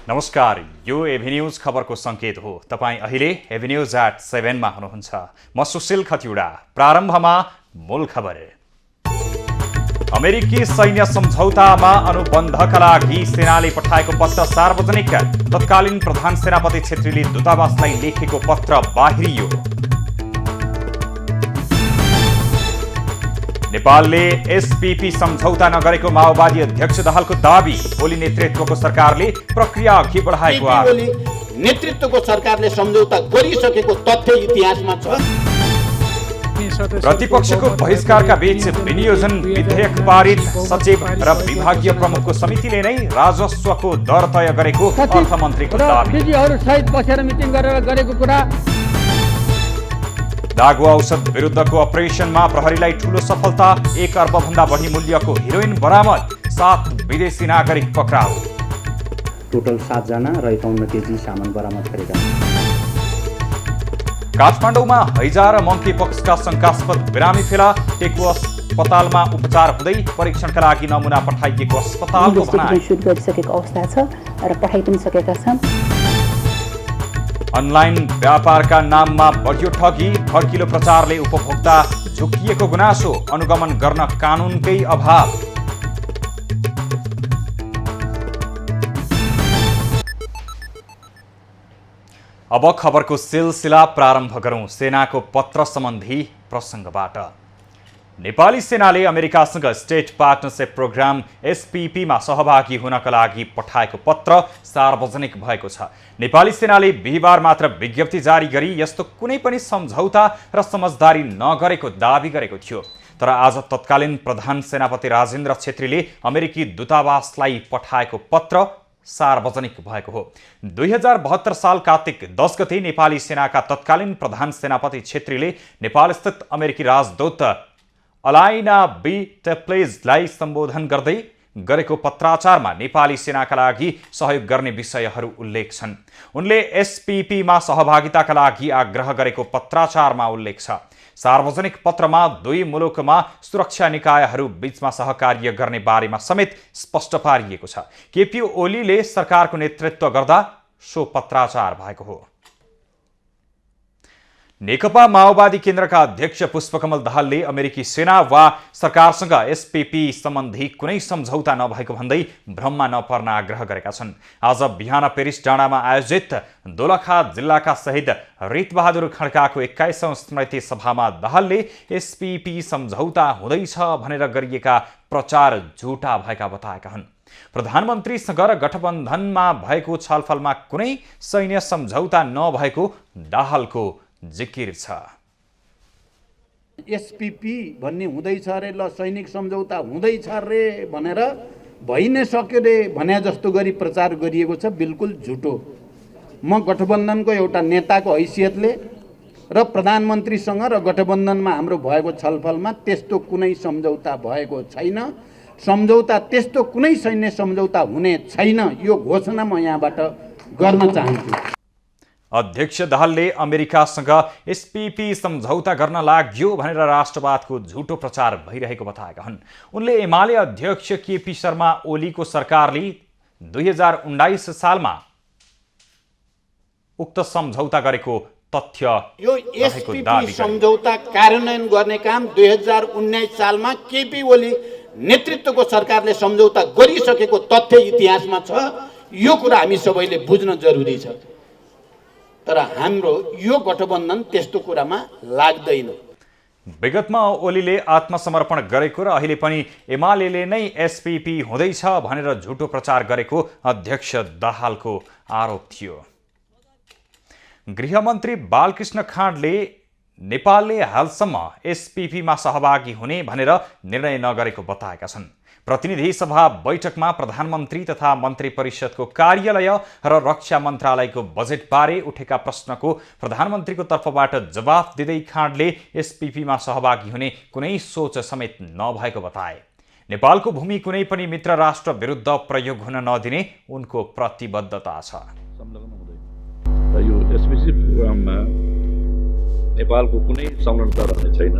नमस्कार, यो एभिन्यूज खबरको संकेत हो। तपाईं अहिले एभिन्यूज एट 7 मा हुनुहुन्छ। म सुशील खतिवडा। प्रारम्भमा मूल खबर। अमेरिकी सैन्य सम्झौतामा अनुबन्धका लागि सेनाले पठाएको पत्र सार्वजनिक। तत्कालीन प्रधान सेनापति छेत्रीले दूतावासलाई लेखेको पत्र बाहिरियो। नेपालले एसपीपी सम्झौता नगरेको माओवादी अध्यक्ष दाहालको दाबी। ओली नेतृत्वको सरकारले प्रक्रिया अघि बढाएको आरोप। नेतृत्वको सरकारले सम्झौता गरिसकेको तथ्य इतिहासमा छ। प्रतिपक्षको बहिष्कारका बीच विनियोजन विधेयक पारित। सचिव र विभागीय प्रमुखको समितिले नै राजस्वको दर तय गरेको अर्थमन्त्रीको दाबी। सहित बसेर मिटिङ गरेर गरेको कुरा। लागु औषध विरुद्धको अपरेसनमा प्रहरीलाई ठूलो सफलता। 1 अर्बभन्दा बढी मूल्यको हेरोइन बरामद। 7 विदेशी नागरिक पक्राउ। टोटल 7 जना र 51 केजी सामान बरामद गरेका। काठमाडौँमा हैजा र मङ्की पक्सका शङ्कास्पद बिरामी फेला। टेकु अस्पतालमा उपचार हुँदै परीक्षणका लागि नमुना पठाइएको अस्पतालको भनाइ। सुट गरिसकेको अवस्था छ र पठाइ पनि सकेका छन्। अनलाइन व्यापारका नाममा बढ्यो ठगी। भड्किलो प्रचारले उपभोक्ता झुक्किएको गुनासो। अनुगमन गर्न कानुनकै अभाव। अब खबरको सिलसिला प्रारम्भ गरौं सेनाको पत्र सम्बन्धी प्रसङ्गबाट। नेपाली सेनाले अमेरिकासँग स्टेट पार्टनरशिप प्रोग्राम एसपीपीमा सहभागी हुनका लागि पठाएको पत्र सार्वजनिक भएको छ। नेपाली सेनाले बिहिबार मात्र विज्ञप्ति जारी गरी यस्तो कुनै पनि सम्झौता र समझदारी नगरेको दाबी गरेको थियो। तर आज तत्कालीन प्रधान सेनापति राजेन्द्र छेत्रीले अमेरिकी दूतावासलाई पठाएको पत्र सार्वजनिक भएको हो। 2072 साल कार्तिक 10 गते नेपाली सेनाका तत्कालीन प्रधान सेनापति छेत्रीले नेपालस्थित अमेरिकी राजदूत अलाइना बी टेप्लेजलाई सम्बोधन गर्दै गरेको पत्राचारमा नेपाली सेनाका लागि सहयोग गर्ने विषयहरू उल्लेख छन्। उनले एसपीपीमा सहभागिताका लागि आग्रह गरेको पत्राचारमा उल्लेख छ। सार्वजनिक पत्रमा दुई मुलुकमा सुरक्षा निकायहरू बीचमा सहकार्य गर्ने बारेमा समेत स्पष्ट पारिएको छ। केपी ओलीले सरकारको नेतृत्व गर्दा सो पत्राचार भएको हो। नेकपा माओवादी केन्द्रका अध्यक्ष पुष्पकमल दाहालले अमेरिकी सेना वा सरकारसँग एसपीपी सम्बन्धी कुनै सम्झौता नभएको भन्दै भ्रममा नपर्न आग्रह गरेका छन्। आज बिहान पेरिस डाँडामा आयोजित दोलखा जिल्लाका शहीद रीतबहादुर खड्काको 21औं स्मृति सभामा दाहालले एसपीपी सम्झौता हुँदैछ भनेर गरिएका प्रचार झुटा भएका बताएका हुन्। प्रधानमन्त्रीसँग र गठबन्धनमा भएको छलफलमा कुनै सैन्य सम्झौता नभएको दाहालको जिकिर छ। एसपीपी भन्ने हुँदैछ रे, ल सैनिक सम्झौता हुँदैछ रे भनेर भइ नै सक्यो रे भने जस्तो गरी प्रचार गरिएको छ। बिल्कुल झुटो। म गठबन्धनको एउटा नेताको हैसियतले र प्रधानमन्त्रीसँग र गठबन्धनमा हाम्रो भएको छलफलमा त्यस्तो कुनै सम्झौता भएको छैन। सम्झौता त्यस्तो कुनै सैन्य सम्झौता हुने छैन। यो घोषणा म यहाँबाट गर्न चाहन्छु। अध्यक्ष दाहालले अमेरिकासँग एसपीपी सम्झौता गर्न लाग्यो भनेर राष्ट्रवादको झुटो प्रचार भइरहेको बताएका हुन्। उनले एमाले अध्यक्ष केपी शर्मा ओलीको सरकारले 2019 सालमा उक्त सम्झौता गरेको तथ्य यो एसपीपी सम्झौता कार्यान्वयन गर्ने काम 2019 सालमा केपी ओली नेतृत्वको सरकारले सम्झौता गरिसकेको तथ्य इतिहासमा छ। यो कुरा हामी सबैले बुझ्न जरुरी छ। तर हाम्रो यो गठबन्धन त्यस्तो कुरामा लाग्दैन। विगतमा ओलीले आत्मसमर्पण गरेको र अहिले पनि एमालेले नै एसपीपी हुँदैछ भनेर झुटो प्रचार गरेको अध्यक्ष दाहालको आरोप थियो। गृहमन्त्री बालकृष्ण खाँडले नेपालले हालसम्म एसपीपीमा सहभागी हुने भनेर निर्णय नगरेको बताएका छन्। प्रतिनिधि सभा बैठकमा प्रधानमन्त्री तथा मन्त्री परिषदको कार्यालय र रक्षा मन्त्रालयको बजेटबारे उठेका प्रश्नको प्रधानमन्त्रीको तर्फबाट जवाफ दिँदै खाँडले एसपीपीमा सहभागी हुने कुनै सोच समेत नभएको बताए। नेपालको भूमि कुनै पनि मित्र राष्ट्र विरुद्ध प्रयोग हुन नदिने उनको प्रतिबद्धता छ। यो एसपीसी प्रोग्राममा नेपालको कुनै संलग्नता रहने छैन,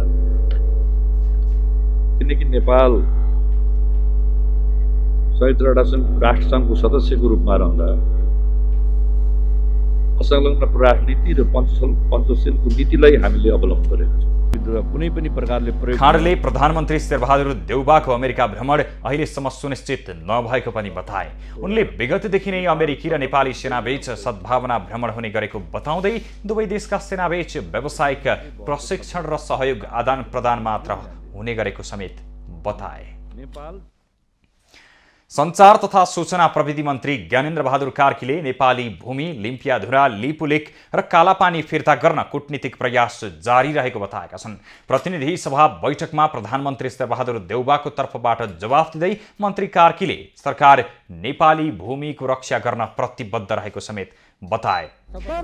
किनकि नेपाल संयुक्त राष्ट्रसङ्घको सदस्यको रूपमा रहँदा असंलग्न राजनीति र पञ्चशीलको नीतिलाई हामीले अवलम्बन गरेका छौँ। कुनै पनि प्रकारले खाँडले प्रधानमन्त्री शेरबहादुर देउबाको अमेरिका भ्रमण अहिलेसम्म सुनिश्चित नभएको पनि बताए। उनले विगतदेखि नै अमेरिकी र नेपाली सेनाबीच सद्भावना भ्रमण हुने गरेको बताउँदै दुवै देशका सेनाबीच व्यावसायिक प्रशिक्षण र सहयोग आदान प्रदान मात्र हुने गरेको समेत बताए। सञ्चार तथा सूचना प्रविधि मन्त्री ज्ञानेन्द्र बहादुर कार्कीले नेपाली भूमि, लिम्पियाधुरा, लिपुलेक र कालापानी फिर्ता गर्न कूटनीतिक प्रयास जारी रहेको बताएका छन्। प्रतिनिधि सभा बैठकमा प्रधानमन्त्री शेरबहादुर देउबाको तर्फबाट जवाफ दिँदै मन्त्री कार्कीले सरकार नेपाली भूमिको रक्षा गर्न प्रतिबद्ध रहेको समेत बताए।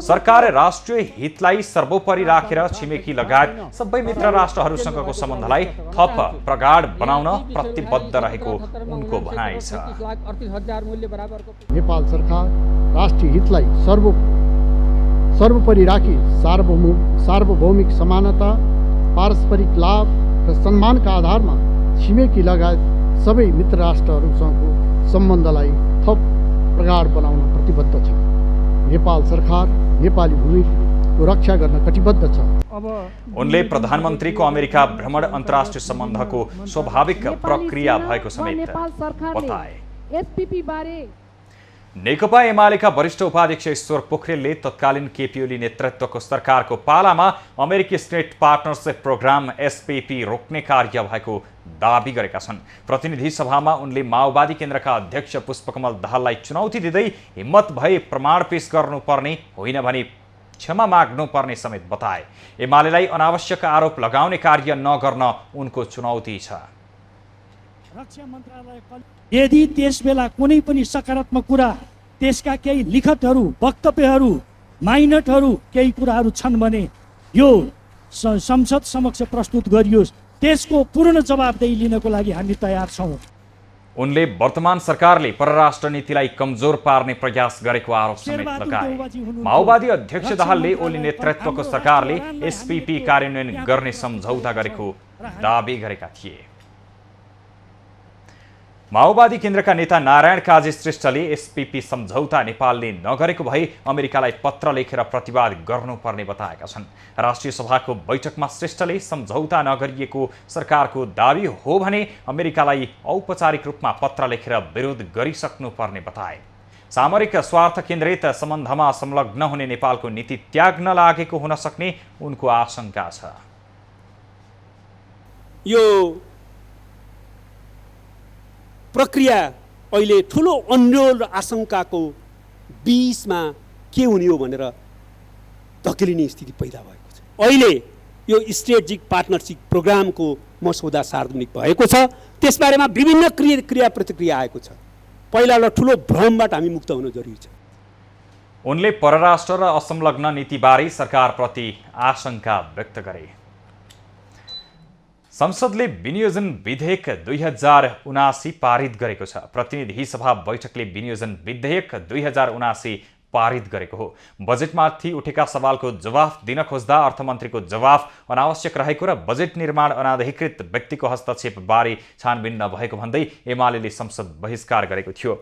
सरकार राष्ट्रिय हितलाई सर्वोपरि राखेर छिमेकी लगायत सबै मित्र राष्ट्रहरूसँगको सम्बन्धलाई थप प्रगाढ बनाउन प्रतिबद्ध रहेको उनको भनाइ छ। नेपाल सरकार राष्ट्रिय हितलाई सर्वोपरि राखी सार्वभौमिक समानता, पारस्परिक लाभ र सम्मानका आधारमा छिमेकी लगायत सबै मित्र राष्ट्रहरूसँगको सम्बन्धलाई थप प्रगाढ बनाउन प्रतिबद्ध छ। नेपाल सरकार नेपाली भूमिको रक्षा गर्न कटिबद्ध छ। उनले प्रधानमन्त्रीको अमेरिका भ्रमण अन्तर्राष्ट्रिय सम्बन्धको स्वाभाविक प्रक्रिया भएको समेत बताए। नेकपा एमालेका वरिष्ठ उपाध्यक्ष ईश्वर पोखरेलले तत्कालीन केपी ओली नेतृत्वको सरकारको पालामा अमेरिकी स्टेट पार्टनरसिप प्रोग्राम एसपीपी रोक्ने कार्य भएको दाबी गरेका छन्। प्रतिनिधि सभामा उनले माओवादी केन्द्रका अध्यक्ष पुष्पकमल दाहाललाई चुनौती दिँदै हिम्मत भए प्रमाण पेश गर्नुपर्ने होइन भने क्षमा माग्नुपर्ने समेत बताए। एमालेलाई अनावश्यक आरोप लगाउने कार्य नगर्न उनको चुनौती छ। यदि त्यसबेला कुनै पनि सकारात्मक कुरा, त्यसका केही लिखतहरू, वक्तव्यहरू, माइनटहरू, केही कुराहरू छन् भने यो संसद समक्ष प्रस्तुत गरियोस्। त्यसको पूर्ण जवाबदेही लिनको लागि हामी तयार छौँ। उनले वर्तमान सरकारले परराष्ट्र नीतिलाई कमजोर पार्ने प्रयास गरेको आरोप समेत लगाए। माओवादी अध्यक्ष दाहालले ओली नेतृत्वको सरकारले एसपीपी कार्यान्वयन गर्ने सम्झौता गरेको दाबी गरेका थिए। माओवादी केन्द्रका नेता नारायण काजी श्रेष्ठले एसपीपी सम्झौता नेपालले नगरेको भए अमेरिकालाई पत्र लेखेर प्रतिवाद गर्नुपर्ने बताएका छन्। राष्ट्रिय सभाको बैठकमा श्रेष्ठले सम्झौता नगरिएको सरकारको दाबी हो भने अमेरिकालाई औपचारिक रूपमा पत्र लेखेर विरोध गरिसक्नुपर्ने बताए। सामरिक स्वार्थ केन्द्रित सम्बन्धमा संलग्न हुने नेपालको नीति त्याग्न लागेको हुन सक्ने उनको आशंका छ। यो प्रक्रिया अहिले ठुलो अन्यल र आशंकाको बीचमा के हुने हो भनेर धकेलिने स्थिति पैदा भएको छ। अहिले यो स्ट्रेटेजिक पार्टनरसिप प्रोग्रामको मसौदा सार्वजनिक भएको छ। त्यसबारेमा विभिन्न क्रिया प्रतिक्रिया आएको छ। पहिला ठुलो भ्रमबाट हामी मुक्त हुन जरुरी छ। उनले परराष्ट्र र असंलग्न नीतिबारे सरकारप्रति आशंका व्यक्त गरे। संसदले विनियोजन विधेयक 2079 पारित गरेको छ। प्रतिनिधि सभा बैठकले विनियोजन विधेयक 2079 पारित गरेको हो। बजेटमाथि उठेका सवालको जवाफ दिन खोज्दा अर्थमन्त्रीको जवाफ अनावश्यक रहेको र बजेट निर्माण अनाधिकृत व्यक्तिको हस्तक्षेपबारे छानबिन नभएको भन्दै एमालेले संसद बहिष्कार गरेको थियो।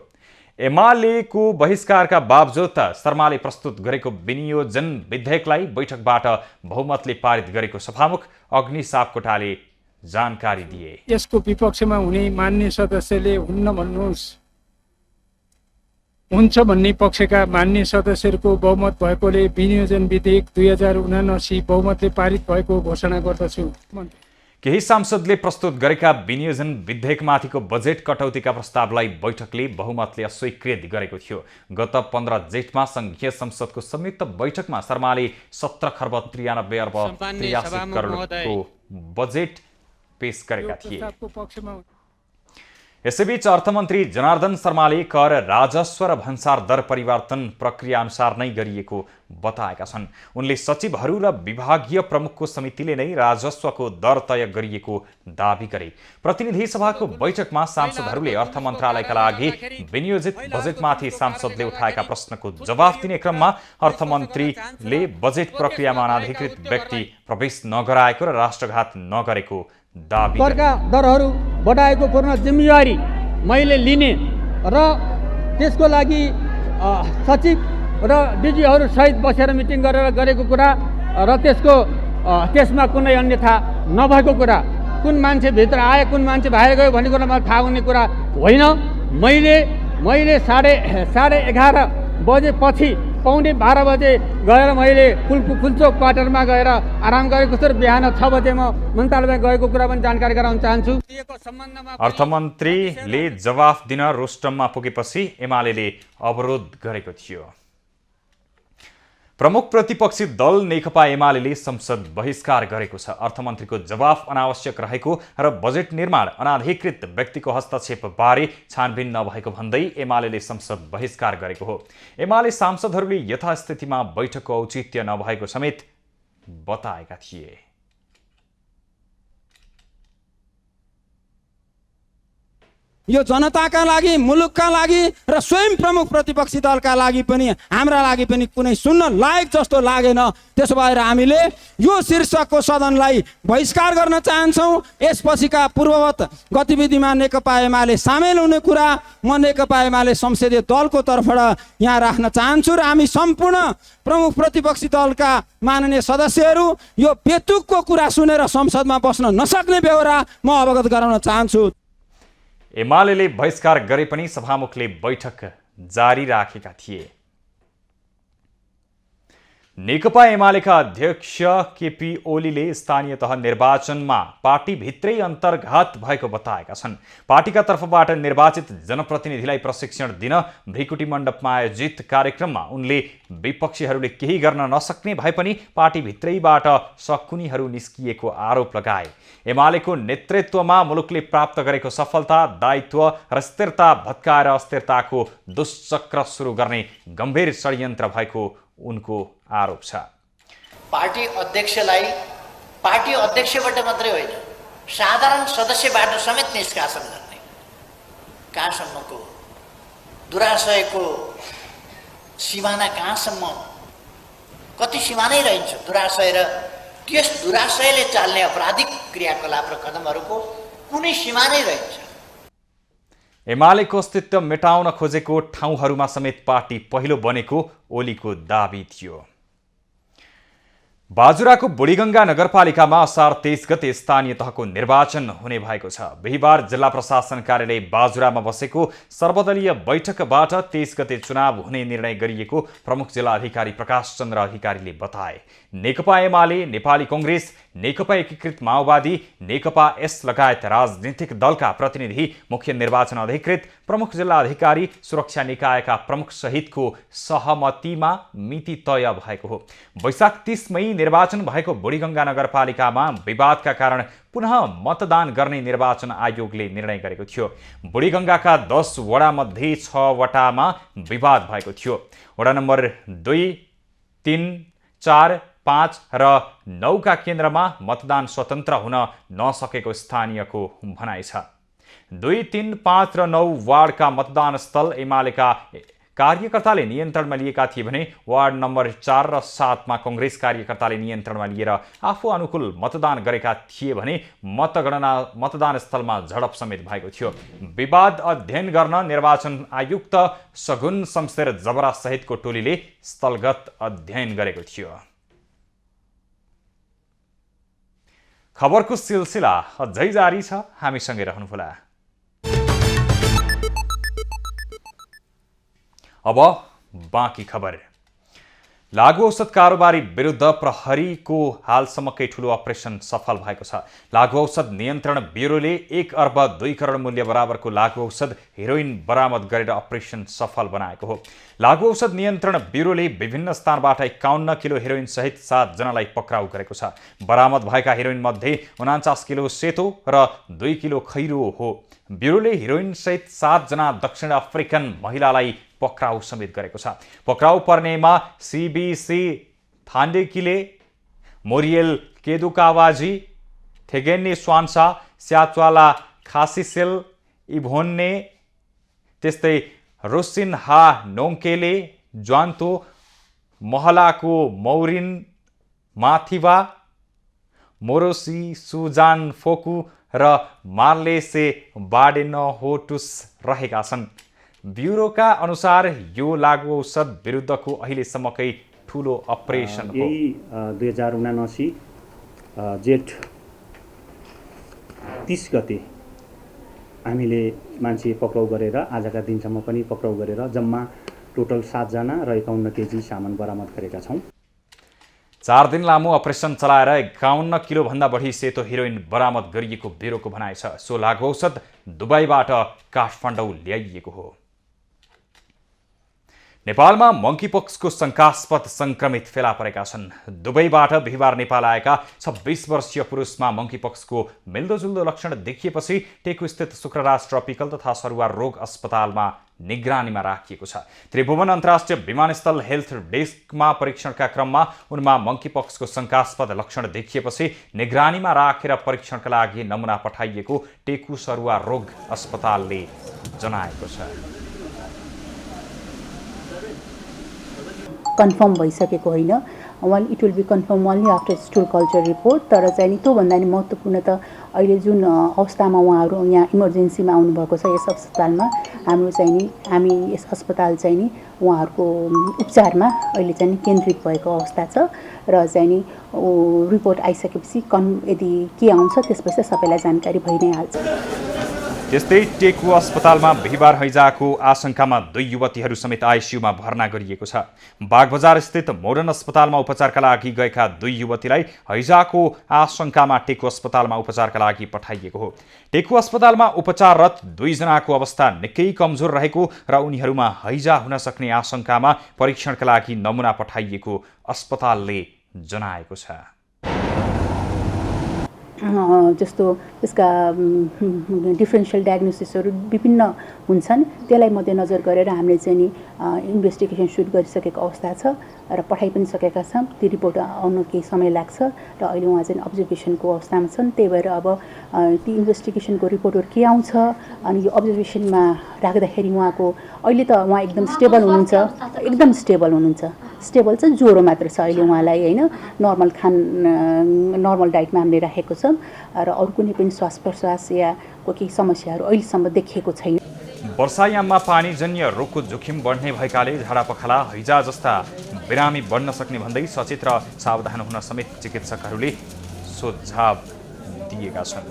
एमालेको बहिष्कारका बावजुद शर्माले प्रस्तुत गरेको विनियोजन विधेयकलाई बैठकबाट बहुमतले पारित गरेको सभामुख अग्नि सापकोटाले जानकारी दिए। यसको विपक्षमा हुने मान्य सदस्यले हुन्न भन्नुहोस्, हुन्छ भन्ने पक्षका मान्य सदस्यहरूको बहुमत भएकोले विनियोजन विधेयक 2079 बहुमतले पारित भएको घोषणा गर्दछु। केही सांसदले प्रस्तुत गरेका विनियोजन विधेयकमाथिको बजेट कटौतीका प्रस्तावलाई बैठकले बहुमतले अस्वीकृत गरेको थियो। गत 15 जेठमा संघीय संसदको संयुक्त बैठकमा शर्माले 17 खर्ब 93 अर्ब 83 करोडको बजेट पेश गरेका थिए। यसैबीच अर्थमन्त्री जनार्दन शर्माले कर राजस्व र भन्सार दर परिवर्तन प्रक्रिया अनुसार नै गरिएको बताएका छन्। उनले सचिवहरू र विभागीय प्रमुखको समितिले नै राजस्वको दर तय गरिएको दावी गरे। प्रतिनिधि सभाको बैठकमा सांसदहरूले अर्थ मन्त्रालयका लागि विनियोजित बजेटमाथि सांसदले उठाएका प्रश्नको जवाफ दिने क्रममा अर्थमन्त्रीले बजेट प्रक्रियामा अनाधिकृत व्यक्ति प्रवेश नगराएको र राष्ट्रघात नगरेको दावी गरे। करका दरहरू बढाएको पूर्ण जिम्मेवारी मैले लिने र त्यसको लागि सचिव र डिजीहरू सहित बसेर मिटिङ गरेर गरेको कुरा र त्यसमा कुनै अन्यथा नभएको कुरा, कुन मान्छे भित्र आए कुन मान्छे बाहिर गयो भन्ने कुरा मलाई थाहा हुने कुरा होइन। मैले साढे 11 बजेपछि 11:15 बजे गएर मैले फुलचोक क्वार्टरमा गएर आराम गरेको छु र बिहान 6 बजे म मन्त्रालयमा गएको कुरा पनि जानकारी गराउन चाहन्छु। अर्थमन्त्रीले जवाफ दिन रोस्टममा पुगेपछि एमालेले अवरोध गरेको थियो। प्रमुख प्रतिपक्षी दल नेकपा एमालेले संसद बहिष्कार गरेको छ। अर्थमन्त्रीको जवाफ अनावश्यक रहेको र बजेट निर्माण अनाधिकृत व्यक्तिको हस्तक्षेप बारे छानबिन नभएको भन्दै एमालेले संसद बहिष्कार गरेको हो। एमाले सांसदहरूले यथास्थितिमा बैठकको औचित्य नभएको समेत बताएका थिए। यो जनताका लागि, मुलुकका लागि र स्वयं प्रमुख प्रतिपक्षी दलका लागि पनि, हाम्रा लागि पनि कुनै सुन्न लायक जस्तो लागेन। त्यसो भएर हामीले यो शीर्षकको सदनलाई बहिष्कार गर्न चाहन्छौँ। यसपछिका पूर्ववत गतिविधिमा नेकपा एमाले सामेल हुने कुरा म नेकपा एमाले संसदीय दलको तर्फबाट यहाँ राख्न चाहन्छु र हामी सम्पूर्ण प्रमुख प्रतिपक्षी दलका माननीय सदस्यहरू यो बेतुकको कुरा सुनेर संसदमा बस्न नसक्ने बेहोरा म अवगत गराउन चाहन्छु। एमालेले बहिष्कार गरे पनि सभामुखले बैठक जारी राखेका थिए। नेकपा एमालेका अध्यक्ष केपी ओलीले स्थानीय तह निर्वाचनमा पार्टीभित्रै अन्तर्घात भएको बताएका छन्। पार्टीका तर्फबाट निर्वाचित जनप्रतिनिधिलाई प्रशिक्षण दिन भृकुटी मण्डपमा आयोजित कार्यक्रममा उनले विपक्षीहरूले केही गर्न नसक्ने भए पनि पार्टीभित्रैबाट शकुनीहरू निस्किएको आरोप लगाए। एमालेको नेतृत्वमा मुलुकले प्राप्त गरेको सफलता, दायित्व र स्थिरता भत्काएर अस्थिरताको दुश्चक्र सुरु गर्ने गम्भीर षड्यन्त्र भएको उनको आरोप छ। पार्टी अध्यक्षलाई पार्टी अध्यक्षबाट मात्रै होइन, साधारण सदस्यबाट समेत निष्कासन गर्ने कहाँसम्मको दुराशयको सिमाना कहाँसम्म, कति सीमा नै रहन्छ दुराशय र त्यस दुराशयले चाल्ने अपराधिक क्रियाकलाप र कदमहरूको कुनै सीमा नै रहन्छ। एमालेको अस्तित्व मेटाउन खोजेको ठाउँहरूमा समेत पार्टी पहिलो बनेको ओलीको दाबी थियो। बाजुराको बुढीगङ्गा नगरपालिकामा असार 23 गते स्थानीय तहको निर्वाचन हुने भएको छ। बिहिबार जिल्ला प्रशासन कार्यालय बाजुरामा बसेको सर्वदलीय बैठकबाट 23 गते चुनाव हुने निर्णय गरिएको प्रमुख जिल्ला अधिकारी प्रकाश चन्द्र अधिकारीले बताए। नेकपा एमाले, नेपाली कङ्ग्रेस, नेकपा एकीकृत माओवादी, नेकपा एस लगायत राजनीतिक दलका प्रतिनिधि, मुख्य निर्वाचन अधिकृत, प्रमुख जिल्ला अधिकारी, सुरक्षा निकायका प्रमुख सहितको सहमतिमा मिति तय भएको हो। वैशाख 30 मई निर्वाचन भएको बुढीगङ्गा नगरपालिकामा विवादका कारण पुनः मतदान गर्ने निर्वाचन आयोगले निर्णय गरेको थियो। बुढीगङ्गाका 10 वडामध्ये 6 वटामा विवाद भएको थियो। वडा नम्बर 2, 3, 4, 5 र 9 का केन्द्रमा मतदान स्वतन्त्र हुन नसकेको स्थानीयको भनाइ छ। 2, 3, 5 र 9 वार्डका मतदान स्थल एमालेका कार्यकर्ताले नियन्त्रणमा लिएका थिए भने वार्ड नम्बर 4 र 7 मा कङ्ग्रेस कार्यकर्ताले नियन्त्रणमा लिएर आफू अनुकूल मतदान गरेका थिए भने मतदान स्थलमा झडप समेत भएको थियो। विवाद अध्ययन गर्न निर्वाचन आयुक्त सगुन शमशेर जबरा सहितको टोलीले स्थलगत अध्ययन गरेको थियो। खबरको सिलसिला अझै जारी छ, हामीसँगै रहनुहोला। अब बाँकी खबर। लागु औषध कारोबारी विरुद्ध प्रहरीको हालसम्मकै ठूलो अपरेसन सफल भएको छ। लागु औषध नियन्त्रण ब्युरोले 1 अर्ब 2 करोड मूल्य बराबरको लागु औषध हेरोइन बरामद गरेर अपरेसन सफल बनाएको हो। लागु औषध नियन्त्रण ब्युरोले विभिन्न स्थानबाट 51 किलो हेरोइन सहित 7 जनालाई पक्राउ गरेको छ। बरामद भएका हेरोइन मध्ये 49 किलो सेतो र 2 किलो खैरो हो। ब्युरोले हिरोइनसहित 7 जना दक्षिण अफ्रिकन महिलालाई पक्राउ समेत गरेको छ। पक्राउ पर्नेमा सीबीसी थान्डेकीले, मोरियल केदुकावाजी, थेगेन्ने स्वान्सा, स्याच्वाला खासिसेल इभोन्ने, त्यस्तै रोसिन हा नोङ्केले, ज्वान्तो महलाको मौरिन माथिवा, मोरोसी सुजान फोकु र मार्लेसे बाडेनहोटुस रहेका छन्। ब्युरोका अनुसार यो लागु औषध विरुद्धको अहिलेसम्मकै ठुलो अपरेसन हो। यही 2079 जेठ 30 गते हामीले मान्छे पक्राउ गरेर आजका दिनसम्म पनि पक्राउ गरेर जम्मा टोटल 7 जना र 51 केजी सामान बरामद गरेका छौँ। 4 दिन लामो अपरेसन चलाएर 51 किलोभन्दा बढी सेतो हिरोइन बरामद गरिएको ब्युरोको भनाइ छ। सो लागु औषध दुबईबाट काठमाडौँ ल्याइएको हो। नेपालमा मंकीपक्सको शंकास्पद संक्रमित फेला परेका छन्। दुबईबाट बिहिबार नेपाल आएका 26 वर्षीय पुरुषमा मंकीपक्सको मिल्दोजुल्दो लक्षण देखिएपछि टेकुस्थित शुक्रराज ट्रपिकल तथा सरुवा रोग अस्पतालमा निगरानीमा राखिएको छ। त्रिभुवन अन्तर्राष्ट्रिय विमानस्थल हेल्थ डेस्कमा परीक्षणका क्रममा उनमा मंकीपक्सको शंकास्पद लक्षण देखिएपछि निगरानीमा राखेर परीक्षणका लागि नमुना पठाइएको टेकु सरुवा रोग अस्पतालले जनाएको छ। कन्फर्म भइसकेको होइन, it will be confirm only after stool culture report. तर चाहिँ नि त्योभन्दा नि महत्त्वपूर्ण त अहिले जुन अवस्थामा उहाँहरू यहाँ इमर्जेन्सीमा आउनुभएको छ यस अस्पतालमा, हाम्रो चाहिँ नि हामी यस अस्पताल चाहिँ नि उहाँहरूको उपचारमा अहिले चाहिँ नि केन्द्रित भएको अवस्था छ र चाहिँ नि रिपोर्ट आइसकेपछि यदि के आउँछ त्यसपछि सबैलाई जानकारी भइ नै हाल्छ। त्यस्तै टेकु अस्पतालमा बिहिबार हैजाको आशंकामा 2 युवतीहरू समेत आइसियुमा भर्ना गरिएको छ। बागबजार स्थित मोडर्न अस्पतालमा उपचारका लागि गएका 2 युवतीलाई हैजाको आशंकामा टेकु अस्पतालमा उपचारका लागि पठाइएको हो। टेकु अस्पतालमा उपचाररत 2 जनाको अवस्था निकै कमजोर रहेको र उनीहरूमा हैजा हुन सक्ने आशंकामा परीक्षणका लागि नमुना पठाइएको अस्पतालले जनाएको छ। जस्तो यसका डिफरेन्सियल डायग्नोसिसहरू विभिन्न हुन्छन्, त्यसलाई मध्यनजर गरेर हामीले चाहिँ नि इन्भेस्टिगेसन सुरु गरिसकेको अवस्था छ र पठाइ पनि सकेका छौँ। त्यो रिपोर्ट आउन केही समय लाग्छ र अहिले उहाँ चाहिँ अब्जर्भेसनको अवस्थामा छन्। त्यही भएर अब ती इन्भेस्टिगेसनको रिपोर्टहरू के आउँछ अनि यो अब्जर्भेसनमा राख्दाखेरि उहाँको अहिले त उहाँ एकदम स्टेबल हुनुहुन्छ, एकदम स्टेबल हुनुहुन्छ। स्टेबल चाहिँ ज्वरो मात्र छ अहिले उहाँलाई होइन, नर्मल डाइटमा हामीले राखेको छौँ र अरू कुनै पनि श्वास प्रश्वास या केही समस्याहरू अहिलेसम्म देखिएको छैन। वर्षायाममा पानीजन्य रोगको जोखिम बढ्ने भएकाले झाडापखाला हैजा जस्ता बिरामी बढ्न सक्ने भन्दै सचेत र सावधान हुन समेत चिकित्सकहरूले सुझाव दिएका छन्।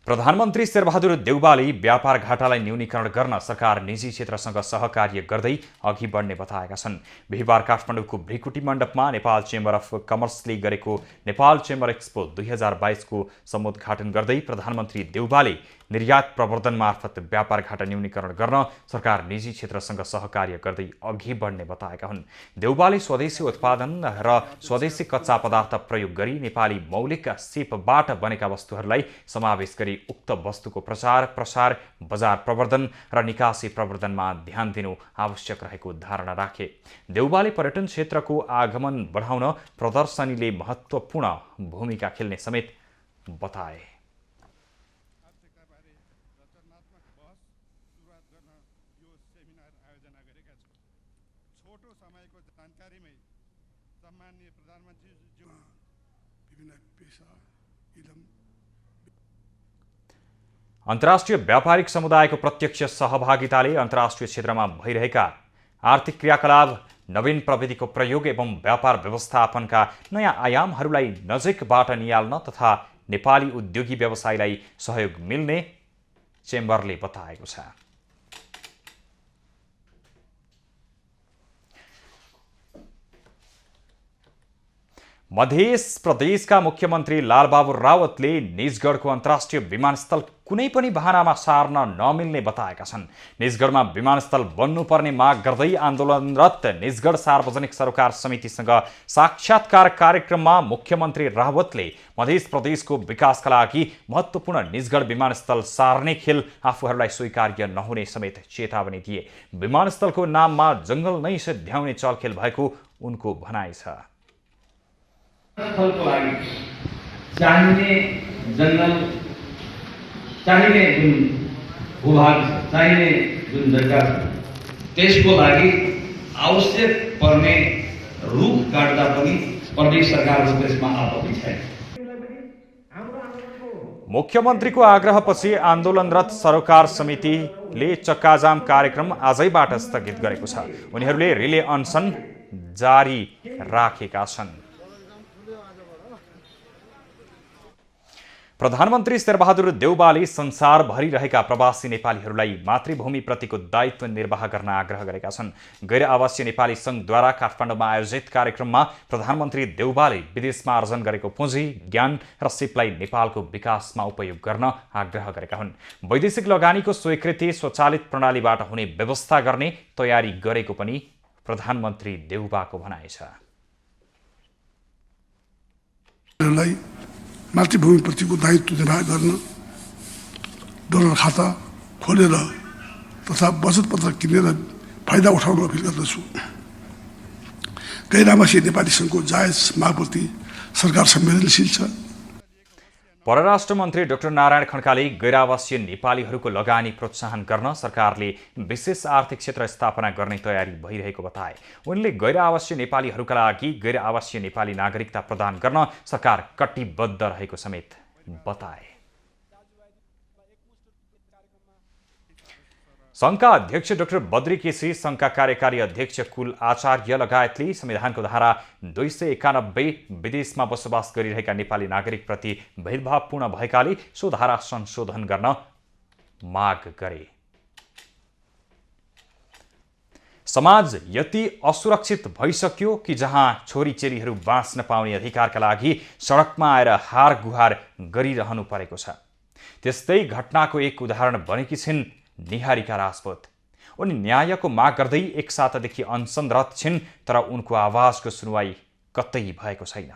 प्रधानमन्त्री शेरबहादुर देउवाले व्यापार घाटालाई न्यूनीकरण गर्न सरकार निजी क्षेत्रसँग सहकार्य गर्दै अघि बढ्ने बताएका छन्। बिहिबार काठमाडौँको भ्रिकुटी मण्डपमा नेपाल चेम्बर अफ कमर्सले गरेको नेपाल चेम्बर एक्सपो 2022 को समुद्घाटन गर्दै प्रधानमन्त्री देउवाले निर्यात प्रवर्धन मार्फत व्यापार घाटा न्यूनीकरण गर्न सरकार निजी क्षेत्रसँग सहकार्य गर्दै अघि बढ्ने बताएका हुन्। देउवाले स्वदेशी उत्पादन र स्वदेशी कच्चा पदार्थ प्रयोग गरी नेपाली मौलिक सिपबाट बनेका वस्तुहरूलाई समावेश गरी उक्त वस्तुको प्रचार प्रसार, बजार प्रवर्धन र निकासी प्रवर्धनमा ध्यान दिनु आवश्यक रहेको धारणा राखे। देउवाले पर्यटन क्षेत्रको आगमन बढाउन प्रदर्शनीले महत्त्वपूर्ण भूमिका खेल्ने समेत बताए। अन्तर्राष्ट्रिय व्यापारिक समुदायको प्रत्यक्ष सहभागिताले अन्तर्राष्ट्रिय क्षेत्रमा भइरहेका आर्थिक क्रियाकलाप, नवीन प्रविधिको प्रयोग एवं व्यापार व्यवस्थापनका नयाँ आयामहरूलाई नजिकबाट नियाल्न तथा नेपाली उद्योगी व्यवसायलाई सहयोग मिल्ने चेम्बरले बताएको छ। मध्य प्रदेशका मुख्यमन्त्री लालबाबु रावतले निजगढको अन्तर्राष्ट्रिय विमानस्थल कुनै पनि बहानामा सार्न नमिल्ने बताएका छन्। निजगढमा विमानस्थल बन्नुपर्ने माग गर्दै आन्दोलनरत निजगढ सार्वजनिक सरोकार समितिसँग साक्षात्कार कार्यक्रममा मुख्यमन्त्री रावतले मध्य प्रदेशको विकासका लागि महत्त्वपूर्ण निजगढ विमानस्थल सार्ने खेल आफूहरूलाई स्वीकार्य नहुने समेत चेतावनी दिए। विमानस्थलको नाममा जङ्गल नै सिद्ध्याउने चलखेल भएको उनको भनाइ छ। स्थलको लागि चाहिने जङ्गल, चाहिने जुन भूभाग छ, चाहिने जुन जग्गा छ, त्यसको लागि आवश्यक पर्ने रुख काट्दा पनि प्रदेश सरकारको त्यसमा आपत्ति छैन। मुख्यमन्त्रीको आग्रहपछि आन्दोलनरत सरोकार समितिले चक्काजाम कार्यक्रम आजैबाट स्थगित गरेको छ। उनीहरूले रिले अनसन जारी राखेका छन्। प्रधानमन्त्री शेरबहादुर देउवाले संसारभरि रहेका प्रवासी नेपालीहरूलाई मातृभूमिप्रतिको दायित्व निर्वाह गर्न आग्रह गरेका छन्। गैर आवासीय नेपाली सङ्घद्वारा काठमाडौँमा आयोजित कार्यक्रममा प्रधानमन्त्री देउवाले विदेशमा आर्जन गरेको पुँजी, ज्ञान र सिपलाई नेपालको विकासमा उपयोग गर्न आग्रह गरेका हुन्। वैदेशिक लगानीको स्वीकृति स्वचालित प्रणालीबाट हुने व्यवस्था गर्ने तयारी गरेको पनि प्रधानमन्त्री देउवाको भनाइ छ। मातृभूमिप्रतिको दायित्व निर्वाह गर्न डलर खाता खोलेर तथा बचत पत्र किनेर फाइदा उठाउन अपिल गर्दछु। गैर आवासीय नेपाली सङ्घको जायज मागप्रति सरकार संवेदनशील छ। परराष्ट्र मन्त्री डाक्टर नारायण खड्काले गैर आवासीय नेपालीहरूको लगानी प्रोत्साहन गर्न सरकारले विशेष आर्थिक क्षेत्र स्थापना गर्ने तयारी भइरहेको बताए। उनले गैर आवासीय नेपालीहरूका लागि गैर आवासीय नेपाली नागरिकता प्रदान गर्न सरकार कटिबद्ध रहेको समेत बताए। सङ्घका अध्यक्ष डाक्टर बद्री केसी, सङ्घका कार्यकारी अध्यक्ष कुल आचार्य लगायतले संविधानको धारा 291 विदेशमा बसोबास गरिरहेका नेपाली नागरिकप्रति भेदभावपूर्ण भएकाले सो धारा संशोधन गर्न माग गरे। समाज यति असुरक्षित भइसक्यो कि जहाँ छोरीचेलीहरू बाँच्न पाउने अधिकारका लागि सडकमा आएर हार गुहार गरिरहनु परेको छ। त्यस्तै घटनाको एक उदाहरण बनेकी छिन् निहारिका राजपूत। उनी न्यायको माग गर्दै एक सातादेखि अनसनरत छिन्, तर उनको आवाजको सुनवाई कतै भएको छैन।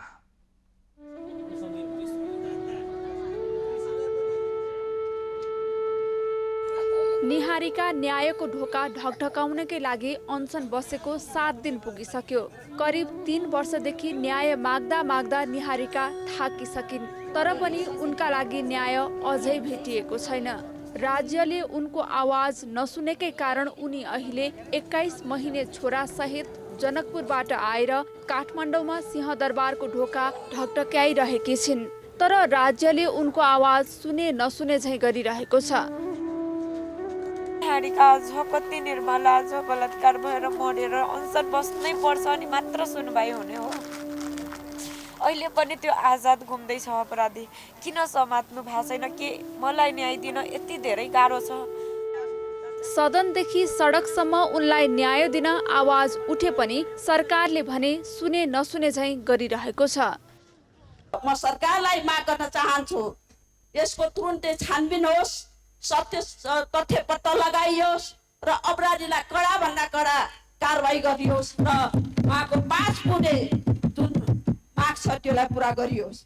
निहारिका न्यायको ढोका ढकढकाउनकै लागि अनसन बसेको 7 दिन पुगिसक्यो। करिब 3 वर्षदेखि न्याय माग्दा माग्दा निहारिका थाकिसकिन्, तर पनि उनका लागि न्याय अझै भेटिएको छैन। राज्यले उनको आवाज नसुनेकै कारण उनी अहिले 21 महिने छोरा सहित जनकपुरबाट आएर काठमाडौँमा सिंहदरबारको ढोका ढकढक्याइरहेकी छिन्, तर राज्यले उनको आवाज सुने नसुने झैँ गरिरहेको छ। निहारिका आज कति निर्मला आज बलात्कार भएर मरेर अनसन बस्नै पर्छ अनि मात्र सुनवाई हुने हो। अहिले पनि त्यो आजाद घुम्दैछ अपराधी, किन समात्नु भएको छैन? के मलाई न्याय दिन यति धेरै गाह्रो छ? सदनदेखि सडकसम्म उनलाई न्याय दिन आवाज उठे पनि सरकारले भने सुने नसुने झैँ गरिरहेको छ। म सरकारलाई माग गर्न चाहन्छु, यसको तुरुन्तै छानबिन होस्, सत्य तथ्य पत्ता लगाइयोस् र अपराधीलाई कडा भन्दा कडा कारवाही गरियोस् र उहाँको 5 पुगे जुन माग छ त्यसलाई पुरा गरियोस्।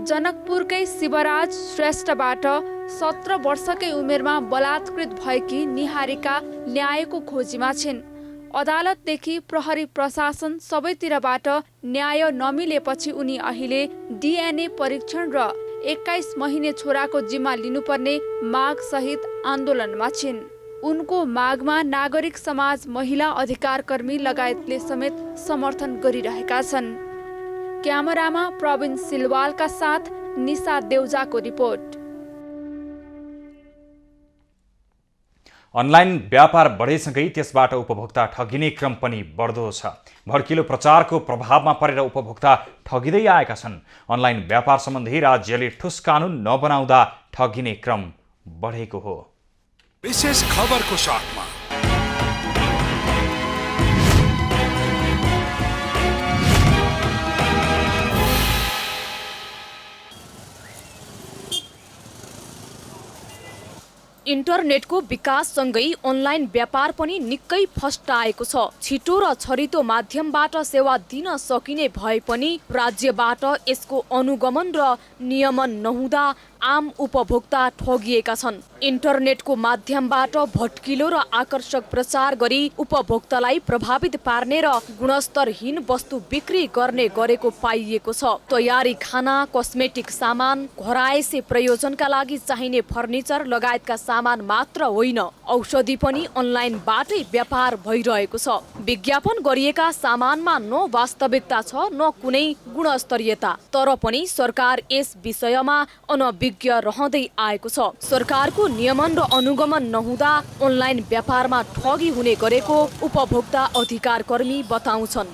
जनकपुरकै शिवराज श्रेष्ठबाट 17 वर्षकै उमेरमा बलात्कृत भएकी निहारिका न्यायको खोजीमा छिन्। अदालतदेखि प्रहरी प्रशासन सबैतिरबाट न्याय नमिलेपछि उनी अहिले DNA परीक्षण र 21 महिने छोराको जिम्मा लिनुपर्ने माग सहित आन्दोलनमा छिन्। उनको मागमा नागरिक समाज, महिला अधिकार कर्मी लगायतले समेत समर्थन गरिरहेका छन्। क्यामेरामा प्रवीण सिलवालका साथ निशा देउजाको रिपोर्ट। अनलाइन व्यापार बढेसँगै त्यसबाट उपभोक्ता ठगिने क्रम पनि बढ्दो छ। भड्किलो प्रचारको प्रभावमा परेर उपभोक्ता ठगिँदै आएका छन्। अनलाइन व्यापार सम्बन्धी राज्यले ठोस कानुन नबनाउँदा ठगिने क्रम बढेको हो। विशेष खबरको साथमा इन्टरनेटको विकाससँगै अनलाइन व्यापार पनि निकै फस्टाएको छ। छिटो र छरितो माध्यमबाट सेवा दिन सकिने भए पनि राज्यबाट यसको अनुगमन र नियमन नहुँदा आम उपभोक्ता ठगिएका छन्। इन्टरनेटको माध्यमबाट भट्किलो र आकर्षक प्रचार गरी उपभोक्तालाई प्रभावित पार्ने र गुणस्तरहीन वस्तु बिक्री गर्ने गरेको पाइएको छ। तयारी खाना, कस्मेटिक सामान, घरायसी प्रयोजनका लागि चाहिने फर्निचर लगायतका सामान मात्र होइन, औषधि पनि अनलाइनबाटै व्यापार भइरहेको छ। विज्ञापन गरिएका सामानमा न वास्तविकता छ न कुनै गुणस्तरीयता, तर पनि सरकार यस विषयमा अनभिज्ञ रहँदै आएको छ। सरकारको नियमन र अनुगमन नहुँदा अनलाइन व्यापारमा ठगी हुने गरेको उपभोक्ता अधिकार कर्मी बताउँछन्।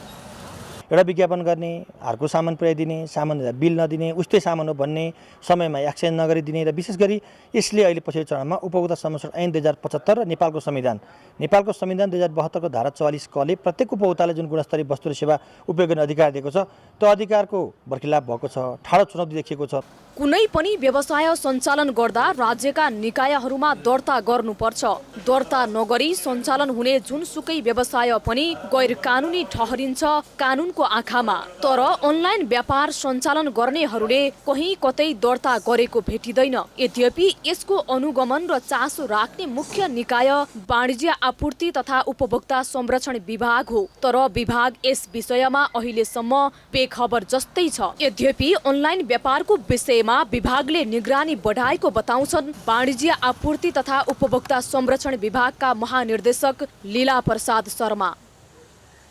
एउटा विज्ञापन गर्ने, अर्को सामान पुर्याइदिने, सामान बिल नदिने, उस्तै सामान हो भन्ने, समयमा एक्सचेन्ज नगरिदिने र विशेष गरी यसले अहिले पछिल्लो चरणमा उपभोक्ता संरक्षण ऐन 2075 र नेपालको संविधान 2072 को धारा 44 क ले प्रत्येक उपभोक्ताले जुन गुणस्तरीय वस्तु र सेवा उपयोग गर्ने अधिकार दिएको छ, त्यो अधिकारको बर्खिलाप भएको छ, ठाडो चुनौती देखिएको छ। कुनै पनि व्यवसाय सञ्चालन गर्दा राज्यका निकायहरूमा दर्ता गर्नुपर्छ। दर्ता नगरी सञ्चालन हुने जुनसुकै व्यवसाय पनि गैर कानुनी ठहरिन्छ कानुनको आँखामा। तर अनलाइन व्यापार सञ्चालन गर्नेहरूले कहीँ कतै दर्ता गरेको भेटिँदैन। यद्यपि यसको अनुगमन र चासो राख्ने मुख्य निकाय वाणिज्य आपूर्ति तथा उपभोक्ता संरक्षण विभाग हो। तर विभाग यस विषयमा अहिलेसम्म बेखबर जस्तै छ। यद्यपि अनलाइन व्यापारको विषयमा विभागले निगरानी बढाएको बताउँछन् वाणिज्य आपूर्ति तथा उपभोक्ता संरक्षण विभागका महानिर्देशक लीला प्रसाद शर्मा।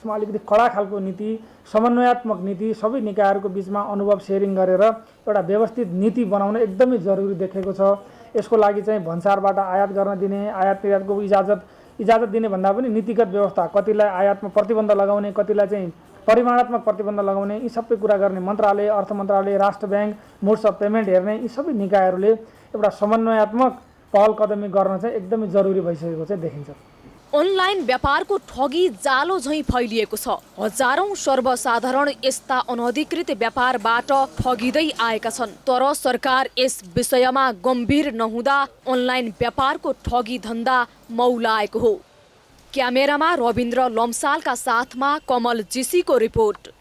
अलिकति कडा खालको नीति, समन्वयात्मक नीति, सबै निकायहरूको बिचमा अनुभव सेयरिङ गरेर एउटा व्यवस्थित नीति बनाउन एकदमै जरुरी देखेको छ। यसको लागि चाहिँ भन्सारबाट आयात गर्न दिने, आयात निर्यातको इजाजत दिने भन्दा पनि नीतिगत व्यवस्था, कतिलाई आयातमा प्रतिबन्ध लगाउने, कतिलाई चाहिँ परिमाणात्मक प्रतिबन्ध लगाउने, यी सबै कुरा गर्ने मन्त्रालय, अर्थ मन्त्रालय, राष्ट्र ब्याङ्क, मोड्स अफ पेमेन्ट हेर्ने यी सबै निकायहरूले एउटा समन्वयात्मक पहल कदमी गर्न चाहिँ एकदमै जरुरी भइसकेको चाहिँ देखिन्छ। अनलाइन व्यापारको ठगी जालो झैँ फैलिएको छ। हजारौं सर्वसाधारण यस्ता अनधिकृत व्यापारबाट ठगिँदै आएका छन्। तर सरकार यस विषयमा गम्भीर नहुँदा अनलाइन व्यापारको ठगी धन्दा मौलाएको हो। क्यामेरामा रविन्द्र लम्सालका साथमा कमल जीसीको रिपोर्ट।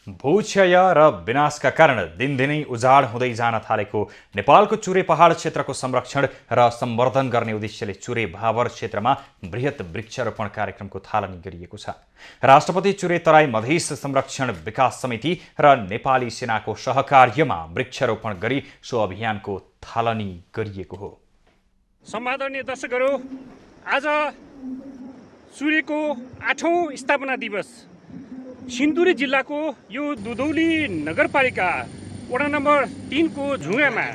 भूक्षय र विनाशका कारण दिनदिनै उजाड हुँदै जान थालेको नेपालको चुरे पहाड क्षेत्रको संरक्षण र सम्वर्धन गर्ने उद्देश्यले चुरे भावर क्षेत्रमा बृहत वृक्षारोपण कार्यक्रमको थालनी गरिएको छ। राष्ट्रपति चुरे तराई मधेस संरक्षण विकास समिति र नेपाली सेनाको सहकार्यमा वृक्षारोपण गरी सो अभियानको थालनी गरिएको हो। सम्माननीय दर्शकहरू, आज चुरेको 8औं स्थापना दिवस सिन्धुली जिल्लाको यो दुधौली नगरपालिका वडा नम्बर 3 को झुङ्गामा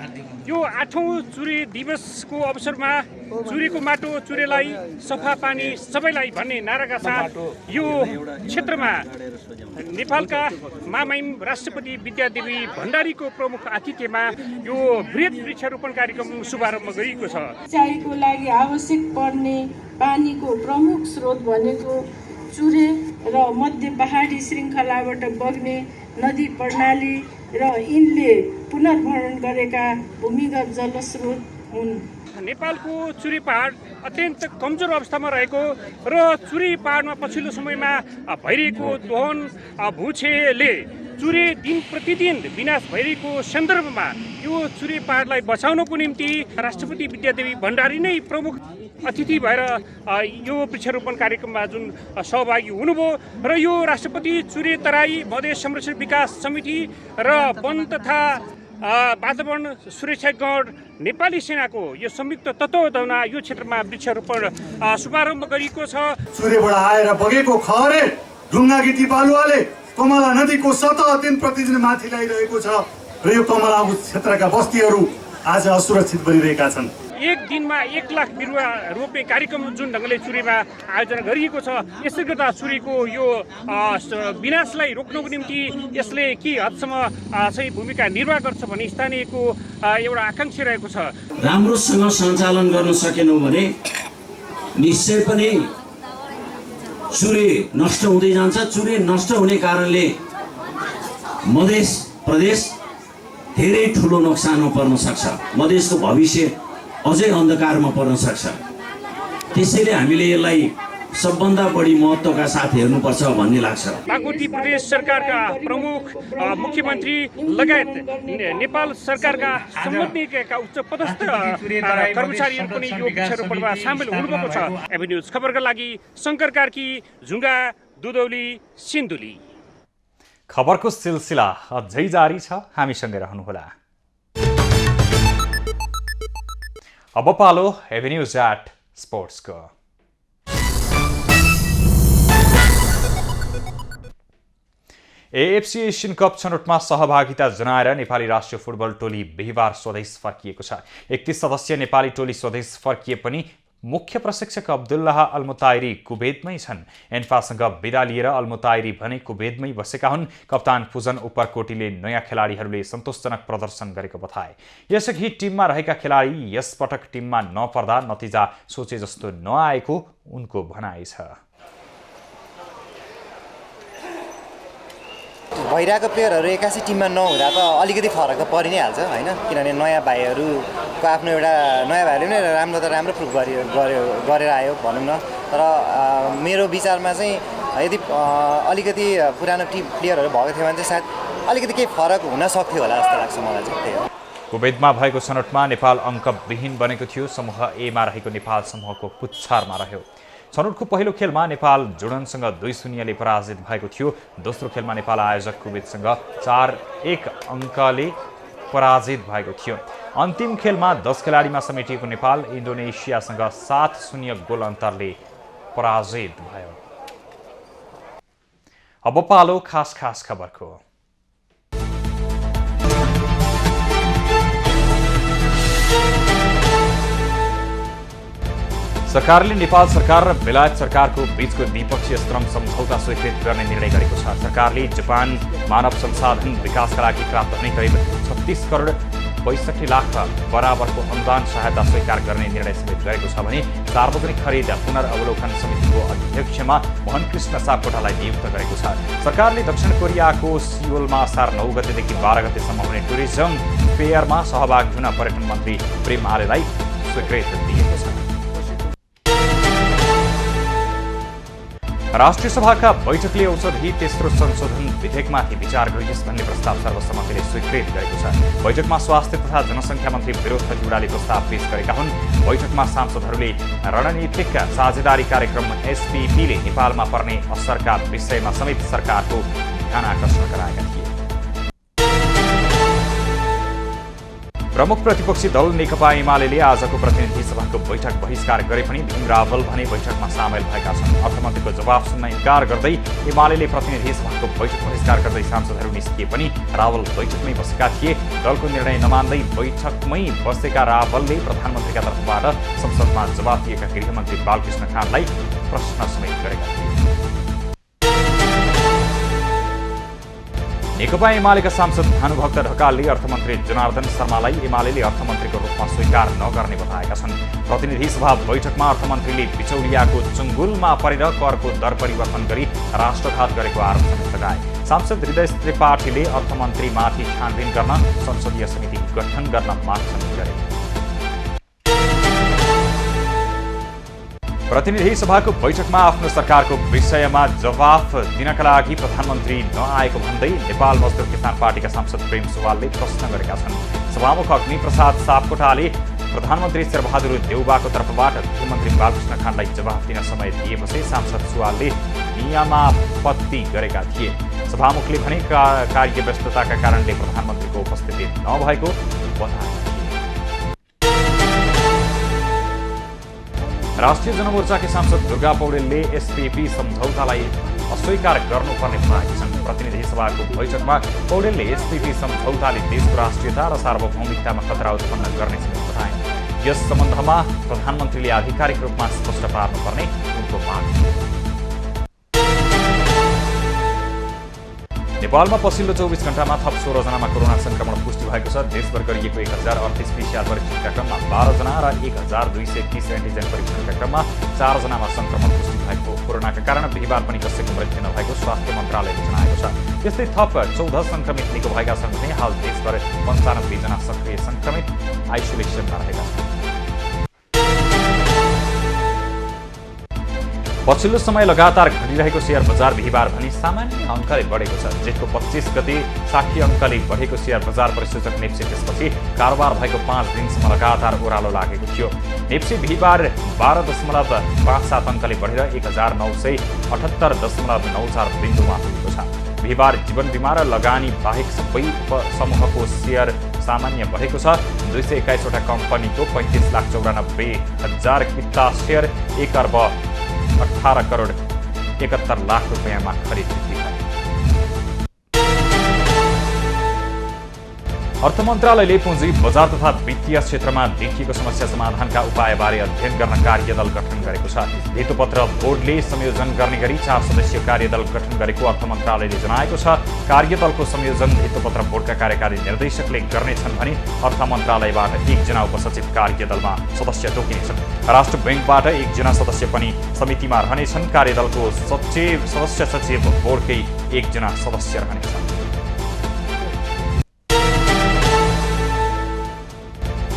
यो 8औं चुरे दिवसको अवसरमा चुरेको माटो चुरेलाई सफा पानी सबैलाई भन्ने नाराका साथ यो क्षेत्रमा नेपालका महामहिम राष्ट्रपति विद्यादेवी भण्डारीको प्रमुख आतिथ्यमा यो बृहत वृक्षारोपण कार्यक्रम शुभारम्भ गरिएको छ। सिँचाइको लागि आवश्यक पर्ने पानीको प्रमुख स्रोत भनेको चुरे र मध्य पहाडी श्रृङ्खलाबाट बग्ने नदी प्रणाली र यिनले पुनर्भरण गरेका भूमिगत जलस्रोत हुन्। नेपालको चुरे पहाड अत्यन्त कमजोर अवस्थामा रहेको र चुरे पहाडमा पछिल्लो समयमा भइरहेको दोहन भूक्षयले चुरे दिन प्रतिदिन विनाश भइरहेको सन्दर्भमा यो चुरे पहाडलाई बचाउनको निम्ति राष्ट्रपति विद्यादेवी भण्डारी नै प्रमुख अतिथि भएर यो वृक्षारोपण कार्यक्रममा जुन सहभागी हुनुभयो र यो राष्ट्रपति चुरे तराई मधेस संरक्षण विकास समिति र वन तथा वातावरण सुरक्षा गण नेपाली सेनाको यो संयुक्त तत्त्वावधानमा यो क्षेत्रमा वृक्षारोपण शुभारम्भ गरिएको छ। चुरेबाट आएर बगेको खहरे ढुङ्गा गिटी बालुवाले कमला नदीको सतह दिन प्रतिदिन माथि ल्याइरहेको छ र यो कमला क्षेत्रका बस्तीहरू आज असुरक्षित बनिरहेका छन्। एक दिनमा 1 लाख बिरुवा रोप्ने कार्यक्रम जुन ढङ्गले चुरेमा आयोजना गरिएको छ, यसले गर्दा चुरेको यो विनाशलाई रोक्नको निम्ति यसले के हदसम्म चाहिँ भूमिका निर्वाह गर्छ भन्ने स्थानीयको एउटा आकांक्षा रहेको छ। राम्रोसँग सञ्चालन गर्न सकेनौँ भने निश्चय पनि चुरे नष्ट हुँदै जान्छ। चुरे नष्ट हुने कारणले मधेस प्रदेश धेरै ठुलो नोक्सानमा पर्न सक्छ, मधेसको भविष्य अझै अन्धकारमा पर्न सक्छ। त्यसैले हामीले यसलाई सबभन्दा बढी महत्त्वका साथ हेर्नुपर्छ भन्ने लाग्छ। बागमती प्रदेश सरकारका प्रमुख मुख्यमन्त्री लगायत नेपाल सरकारका सम्बन्धितका उच्च पदस्थ कर्मचारीहरू पनि यो वृक्षारोपणमा सामेल हुनुभएको छ। एबी न्युज खबरका लागि शङ्कर कार्की, झुङ्गा, दुधौली, सिन्धुली। खबरको सिलसिला अझै जारी छ, हामीसँगै रहनुहोला। अब पालो एबी न्युज एट स्पोर्ट्सको। एएफसी एसियन कप छनौटमा सहभागिता जनाएर नेपाली राष्ट्रिय फुटबल टोली बिहिबार स्वदेश फर्किएको छ। 31 सदस्यीय नेपाली टोली स्वदेश फर्किए पनि मुख्य प्रशिक्षक अब्दुल्लाह अल्मुताइरी कुवेतमै छन्। एन्फासँग बिदा लिएर अल्मुताइरी भने कुवेतमै बसेका हुन्। कप्तान पुजन उपरकोटीले नयाँ खेलाडीहरूले सन्तोषजनक प्रदर्शन गरेको बताए। यसअघि टिममा रहेका खेलाडी यसपटक टिममा नपर्दा नतिजा सोचे जस्तो नआएको उनको भनाइ छ। भइरहेको प्लेयरहरू एक्कासी टिममा नहुँदा त अलिकति फरक त परि नै हाल्छ होइन, किनभने नयाँ भाइहरूको आफ्नो एउटा नयाँ भाइले पनि राम्रो त राम्रो प्रुभ गरेर आयो भनौँ न। तर मेरो विचारमा चाहिँ यदि अलिकति पुरानो प्लेयरहरू भएको थियो भने चाहिँ सायद अलिकति केही फरक हुन सक्थ्यो होला जस्तो लाग्छ मलाई चाहिँ। त्यही हो। कुवेतमा भएको छनौटमा नेपाल अङ्कविहीन बनेको थियो। समूह एमा रहेको नेपाल समूहको पुच्छारमा रह्यो। छनौटको पहिलो खेलमा नेपाल जोर्डनसँग 2-0ले पराजित भएको थियो। दोस्रो खेलमा नेपाल आयोजक कुवेतसँग 4-1 अङ्कले पराजित भएको थियो। अन्तिम खेलमा 10 खेलाडीमा समेटिएको नेपाल इन्डोनेसियासँग 7-0 गोल अन्तरले पराजित भयो। अब पालो खास खबरको। सरकारले नेपाल सरकार र बेलायत सरकारको बीचको द्विपक्षीय श्रम सम्झौता स्वीकृत गर्ने निर्णय गरेको छ। सरकारले जापान मानव संसाधन विकासका लागि प्राप्त हुने करिब 36 करोड 62 लाख बराबरको अनुदान सहायता स्वीकार गर्ने निर्णय समेत गरेको छ भने सार्वजनिक खरिद पुनर्अवलोकन समितिको अध्यक्षमा मोहन कृष्ण सापकोटालाई नियुक्त गरेको छ। सरकारले दक्षिण कोरियाको सियोलमा असार 9 गतेदेखि 12 गतेसम्म हुने टुरिज्म फेयरमा सहभागी हुन पर्यटन मन्त्री प्रेम आलेलाई स्वीकृति दिएको छ। राष्ट्रिय सभाका बैठकले औषधि तेस्रो संशोधन विधेयकमाथि विचार गरियोस् भन्ने प्रस्ताव सर्वसम्मतिले स्वीकृत गरेको छ। बैठकमा स्वास्थ्य तथा जनसङ्ख्या मन्त्री विरोध खतिवड़ाले प्रस्ताव पेश गरेका हुन्। बैठकमा सांसदहरूले रणनीतिक साझेदारी कार्यक्रम एसपीपीले नेपालमा पर्ने असरका विषयमा समेत सरकारको ध्यान आकर्षण गराएका थिए। प्रमुख प्रतिपक्षी दल नेकपा एमाले आजको प्रतिनिधि सभाको बैठक बहिष्कार गरे पनि भीम रावल भने बैठकमा सामेल भएका छन्। अर्थमन्त्रीको जवाफ सुन्न इन्कार गर्दै एमाले प्रतिनिधि सभाको बैठक बहिष्कार गर्दै सांसदहरू निस्किए पनि रावल बैठकमै बसेका थिए। दलको निर्णय नमान्दै बैठकमै बसेका रावलले प्रधानमन्त्रीका तर्फबाट संसदमा जवाफ दिएका गृहमन्त्री बालकृष्ण खाँडलाई प्रश्न समेत गरेका थिए। नेकपा एमालेका सांसद भानुभक्त ढकालले अर्थमन्त्री जनार्दन शर्मालाई एमाले अर्थमन्त्रीको रूपमा स्वीकार नगर्ने बताएका छन्। प्रतिनिधि सभा बैठकमा अर्थमन्त्रीले बिचौलियाको चुङ्गुलमा परेर करको दर परिवर्तन गरी राष्ट्रघात गरेको आरोप समेत लगाए। सांसद हृदय त्रिपाठीले अर्थमन्त्रीमाथि छानबिन गर्न संसदीय समिति गठन गर्न माग समेत गरे। प्रतिनिधि सभाको बैठकमा आफ्नो सरकारको विषयमा जवाफ दिनका लागि प्रधानमन्त्री नआएको भन्दै नेपाल मजदुर किसान पार्टीका सांसद प्रेम सुवालले प्रश्न गरेका छन्। सभामुख अग्नि प्रसाद सापकोटाले प्रधानमन्त्री शेरबहादुर देउबाको तर्फबाट गृहमन्त्री बालकृष्ण खाँडलाई जवाफ दिन समय दिएपछि सांसद सुवालले नियमापत्ति गरेका थिए। सभामुखले भने कार्यव्यस्तताका कारणले प्रधानमन्त्रीको उपस्थिति नभएको बताए। राष्ट्रिय जनमोर्चाका सांसद दुर्गा पौडेलले एसपीपी सम्झौतालाई अस्वीकार गर्नुपर्ने बताएका छन्। प्रतिनिधि सभाको बैठकमा पौडेलले एसपीपी सम्झौताले देशको राष्ट्रियता र सार्वभौमिकतामा खतरा उत्पन्न गर्ने समेत बताए। यस सम्बन्धमा प्रधानमन्त्रीले आधिकारिक रूपमा स्पष्ट पार्नुपर्ने उनको माग छ। नेपालमा पछिल्लो 24 घण्टामा थप 16 जनामा कोरोना संक्रमण पुष्टि भएको छ। देशभर गरिएको 1038 PCR परीक्षणका क्रममा 12 जना र 1230 एन्टिजेन परीक्षणका क्रममा 4 जनामा संक्रमण पुष्टि भएको। कोरोनाका कारण बिहिबार पनि कसैको मृत्यु नभएको स्वास्थ्य मन्त्रालयले जनाएको छ। त्यस्तै थप 14 संक्रमित निको भएका छन् भने हाल देशभर 95 जना सक्रिय संक्रमित आइसोलेसनमा रहेका छन्। पछिल्लो समय लगातार घटिरहेको शेयर बजार बिहिबार भनी सामान्य अङ्कले बढेको छ। जेठको 25 गते 60 अङ्कले बढेको शेयर बजार परिसूचक नेप्सी त्यसपछि कारोबार भएको 5 दिनसम्म लगातार ओह्रालो लागेको थियो। नेप्सी बिहिबार 12.57 अङ्कले बढेर 1978.94 बिन्दुमा पुगेको छ। बिहिबार जीवन बिमा र लगानी बाहेक सबै समूहको शेयर सामान्य बढेको छ। 221 वटा कम्पनीको 35,94,000 किता शेयर 1 अर्ब 18 करोड 71 लाख रुपियाँमा खरिद बिक्री भयो। अर्थ मन्त्रालयले पुँजी बजार तथा वित्तीय क्षेत्रमा देखिएको समस्या समाधानका उपायबारे अध्ययन गर्न कार्यदल गठन गरेको छ। धितोपत्र बोर्डले संयोजन गर्ने गरी 4 सदस्यीय कार्यदल गठन गरेको अर्थ मन्त्रालयले जनाएको छ। कार्यदलको संयोजन धितोपत्र बोर्डका कार्यकारी निर्देशकले गर्नेछन् भने अर्थ मन्त्रालयबाट 1 जना उपसचिव कार्यदलमा सदस्य तोकिनेछन्। राष्ट्र बैंकबाट 1 जना सदस्य पनि समितिमा रहनेछन्। कार्यदलको सदस्य सचिव बोर्डकै 1 जना सदस्य रहनेछन्।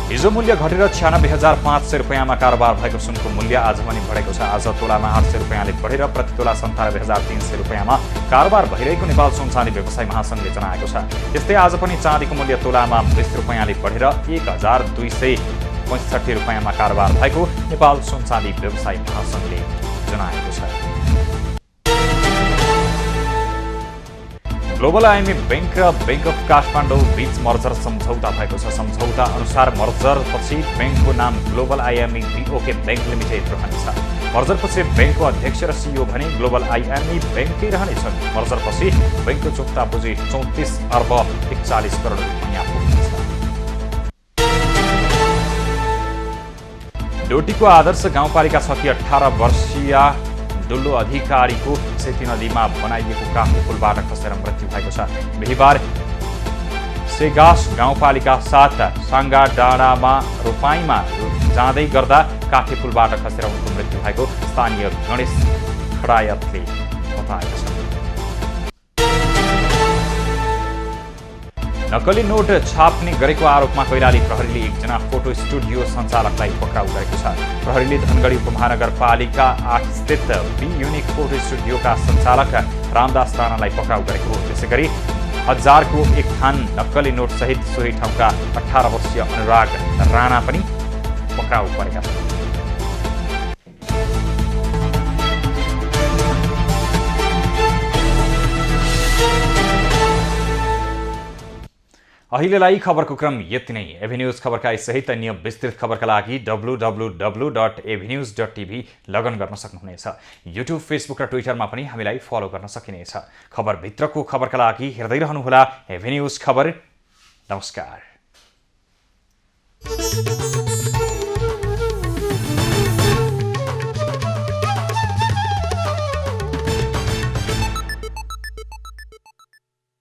हिजो मूल्य घटेर 96,500 रुपियाँमा कारोबार भएको सुनको मूल्य आज पनि बढेको छ। आज तोलामा 800 रुपियाँले बढेर प्रति तोला 97,300 रुपियाँमा कारोबार भइरहेको नेपाल सुन चाँदी व्यवसायी महासङ्घले जनाएको छ। त्यस्तै आज पनि चाँदीको मूल्य तोलामा 20 रुपियाँले बढेर 1,265 रुपियाँमा कारोबार भएको नेपाल सुन चाँदी व्यवसायी महासङ्घले जनाएको छ। ग्लोबल आइएमएफ बैंक र बैंक अफ काठमाडौँ बीच मर्जर सम्झौता भएको छ। सम्झौता अनुसार मर्जरपछि बैंकको नाम ग्लोबल आइएमएफ बीओके बैंक लिमिटेड रहनेछ। मर्जरपछि बैंकको अध्यक्ष र सिइओ भने ग्लोबल आइएमएफ बैंकै रहनेछन्। मर्जरपछि बैंकको चुक्ता पुँजी 34 अर्ब 41 करोड रुपियाँ पुग्नेछ। डोटीको आदर्श गाउँपालिका छ कि 18 वर्षीय डुल्लो अधिकारीको सेती नदीमा बनाइएको काठे पुलबाट खसेर मृत्यु भएको छ। बिहिबार सेगास गाउँपालिका 7 साङ्गा डाँडामा रोपाईँमा जाँदै गर्दा काठे पुलबाट खसेर उनको मृत्यु भएको स्थानीय गणेश खडायतले बताएका छन्। नक्कली नोट छाप्ने गरेको आरोपमा कैलाली प्रहरीले 1 जना फोटो स्टुडियो सञ्चालकलाई पक्राउ गरेको छ। प्रहरीले धनगढी उपमहानगरपालिका 8 स्थित बी युनिक फोटो स्टुडियोका सञ्चालक रामदास राणालाई पक्राउ गरेको हो। त्यसैगरी 1000को 1 थान नक्कली नोट सहित सोही ठाउँका 18 वर्षीय अनुराग राणा पनि पक्राउ परेका छन्। अहिलेलाई खबरको क्रम यति नै। एभिन्यूज खबरका सहित अन्य विस्तृत खबरका लागि www.avnews.tv लगइन गर्न सक्नुहुनेछ। युट्युब, फेसबुक र ट्विटरमा पनि हामीलाई फलो गर्न सकिनेछ। खबरभित्रको खबरका लागि हेर्दै रहनुहोला एभिन्यूज खबर। नमस्कार।